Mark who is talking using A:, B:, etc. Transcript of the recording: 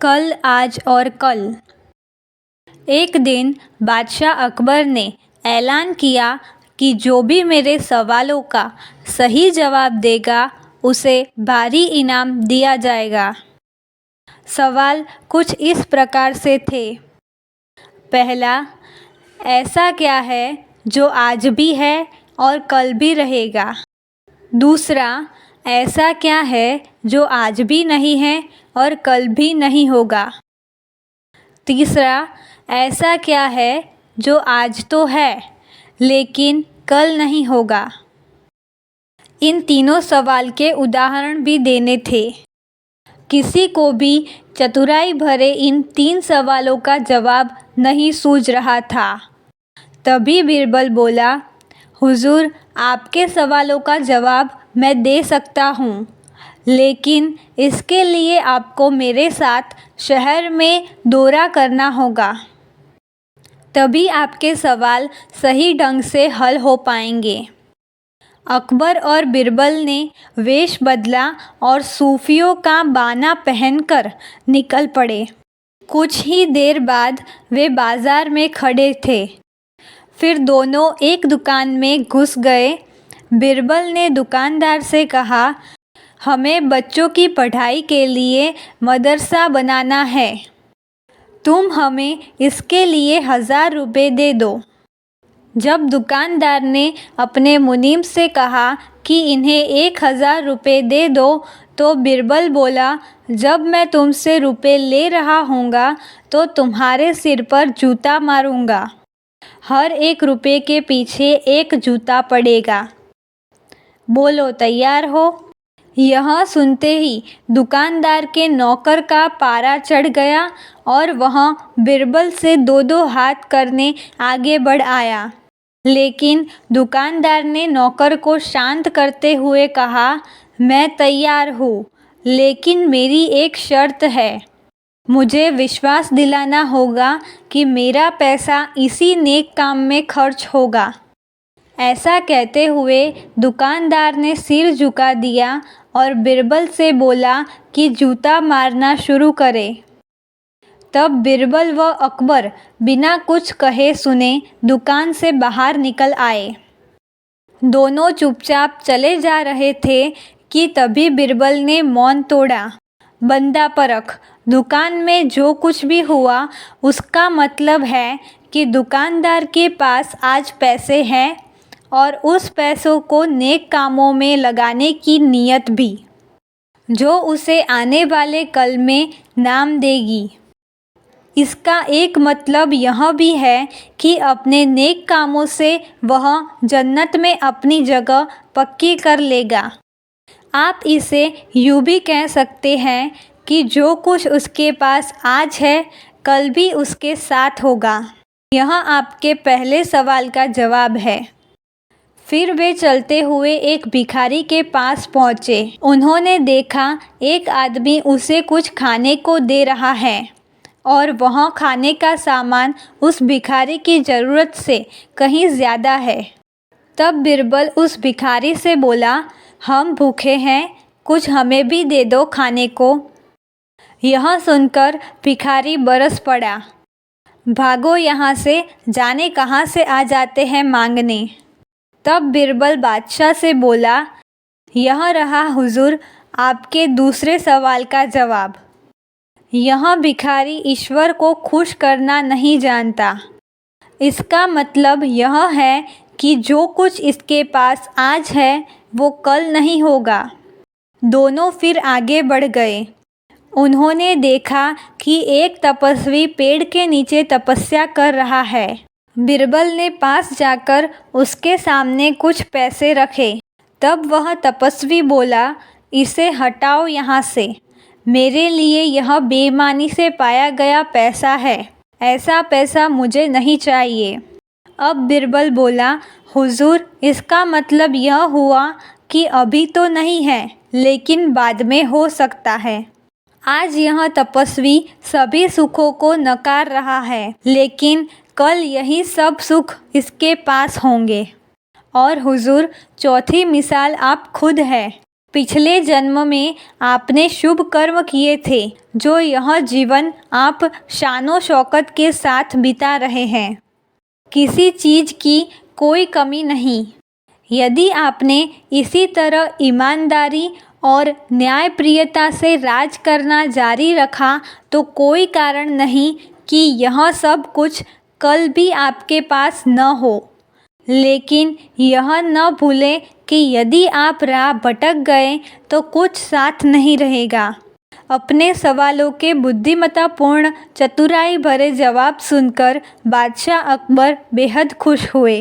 A: कल, आज और कल। एक दिन बादशाह अकबर ने ऐलान किया कि जो भी मेरे सवालों का सही जवाब देगा उसे भारी इनाम दिया जाएगा। सवाल कुछ इस प्रकार से थे। पहला, ऐसा क्या है जो आज भी है और कल भी रहेगा? दूसरा, ऐसा क्या है जो आज भी नहीं है और कल भी नहीं होगा? तीसरा, ऐसा क्या है जो आज तो है लेकिन कल नहीं होगा? इन तीनों सवाल के उदाहरण भी देने थे। किसी को भी चतुराई भरे इन 3 सवालों का जवाब नहीं सूझ रहा था। तभी बीरबल बोला, हुजूर, आपके सवालों का जवाब मैं दे सकता हूँ, लेकिन इसके लिए आपको मेरे साथ शहर में दौरा करना होगा। तभी आपके सवाल सही ढंग से हल हो पाएंगे। अकबर और बीरबल ने वेश बदला और सूफियों का बाना पहनकर निकल पड़े। कुछ ही देर बाद वे बाजार में खड़े थे। फिर दोनों एक दुकान में घुस गए। बीरबल ने दुकानदार से कहा, हमें बच्चों की पढ़ाई के लिए मदरसा बनाना है। तुम हमें इसके लिए 1000 रुपये दे दो। जब दुकानदार ने अपने मुनीम से कहा कि इन्हें 1000 रुपये दे दो, तो बीरबल बोला, जब मैं तुमसे रुपये ले रहा हूँगा तो तुम्हारे सिर पर जूता मारूंगा। हर 1 रुपये के पीछे 1 जूता पड़ेगा। बोलो, तैयार हो? यह सुनते ही दुकानदार के नौकर का पारा चढ़ गया और वह बीरबल से 2-2 हाथ करने आगे बढ़ आया। लेकिन दुकानदार ने नौकर को शांत करते हुए कहा, मैं तैयार हूँ, लेकिन मेरी एक शर्त है। मुझे विश्वास दिलाना होगा कि मेरा पैसा इसी नेक काम में खर्च होगा। ऐसा कहते हुए दुकानदार ने सिर झुका दिया और बीरबल से बोला कि जूता मारना शुरू करे। तब बीरबल व अकबर बिना कुछ कहे सुने दुकान से बाहर निकल आए। दोनों चुपचाप चले जा रहे थे कि तभी बीरबल ने मौन तोड़ा। बंदा परख, दुकान में जो कुछ भी हुआ उसका मतलब है कि दुकानदार के पास आज पैसे हैं और उस पैसों को नेक कामों में लगाने की नीयत भी, जो उसे आने वाले कल में नाम देगी। इसका एक मतलब यह भी है कि अपने नेक कामों से वह जन्नत में अपनी जगह पक्की कर लेगा। आप इसे यूँ भी कह सकते हैं कि जो कुछ उसके पास आज है, कल भी उसके साथ होगा। यह आपके पहले सवाल का जवाब है। फिर वे चलते हुए एक भिखारी के पास पहुँचे। उन्होंने देखा एक आदमी उसे कुछ खाने को दे रहा है और वह खाने का सामान उस भिखारी की ज़रूरत से कहीं ज़्यादा है। तब बीरबल उस भिखारी से बोला, हम भूखे हैं, कुछ हमें भी दे दो खाने को। यह सुनकर भिखारी बरस पड़ा, भागो यहाँ से, जाने कहाँ से आ जाते हैं मांगने। तब बीरबल बादशाह से बोला, यह रहा हुजूर आपके दूसरे सवाल का जवाब। यह भिखारी ईश्वर को खुश करना नहीं जानता। इसका मतलब यह है कि जो कुछ इसके पास आज है वो कल नहीं होगा। दोनों फिर आगे बढ़ गए। उन्होंने देखा कि एक तपस्वी पेड़ के नीचे तपस्या कर रहा है। बीरबल ने पास जाकर उसके सामने कुछ पैसे रखे। तब वह तपस्वी बोला, इसे हटाओ यहाँ से, मेरे लिए यह बेईमानी से पाया गया पैसा है। ऐसा पैसा मुझे नहीं चाहिए। अब बीरबल बोला, हुजूर, इसका मतलब यह हुआ कि अभी तो नहीं है, लेकिन बाद में हो सकता है। आज यह तपस्वी सभी सुखों को नकार रहा है, लेकिन कल यही सब सुख इसके पास होंगे। और हुजूर, चौथी मिसाल आप खुद है। पिछले जन्म में आपने शुभ कर्म किए थे जो यह जीवन आप शानो शौकत के साथ बिता रहे हैं। किसी चीज़ की कोई कमी नहीं। यदि आपने इसी तरह ईमानदारी और न्यायप्रियता से राज करना जारी रखा तो कोई कारण नहीं कि यह सब कुछ कल भी आपके पास न हो। लेकिन यह न भूलें कि यदि आप राह भटक गए तो कुछ साथ नहीं रहेगा। अपने सवालों के बुद्धिमत्तापूर्ण चतुराई भरे जवाब सुनकर बादशाह अकबर बेहद खुश हुए।